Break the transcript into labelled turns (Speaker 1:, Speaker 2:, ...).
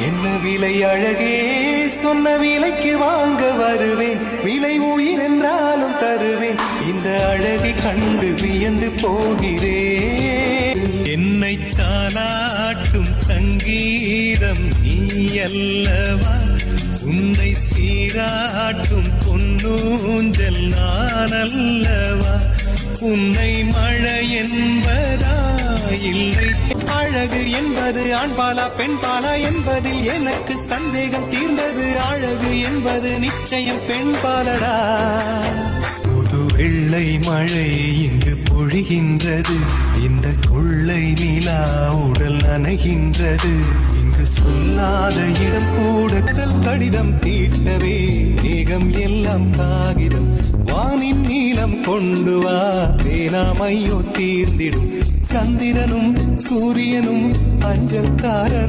Speaker 1: என்ன விலை அழகே, சொன்ன விலைக்கு வாங்க வருவேன். விலை உயிர் என்றாலும் தருவேன். இந்த அழகை கண்டு வியந்து போகிறேன். என்னை தாலாட்டும் சங்கீதம் நீ அல்லவா, உன்னை சீராட்டும் பொன்னூஞ்சல் நான் அல்லவா. உன்னை மழை என்பதா இல்லை, அழகு என்பது ஆண்பாலா பெண்பாலா என்பதில் எனக்கு சந்தேகம் தீர்ந்தது. அழகு என்பது நிச்சயம் பெண்பாலடா. புது வெள்ளை மழை இங்கு பொழிகின்றது, இந்த கொள்ளை நிலா உடல் நனைகின்றது. இங்கு சொல்லாத இடம் கூட கடல் கடிதம் தீட்டவே, மேகம் எல்லாம் காகிதம் வானின் நீளம் கொண்டு வா. பேனாமையோ தீர்ந்திடும், சந்திரனும் சூரியனும் அஞ்சல்காரர்.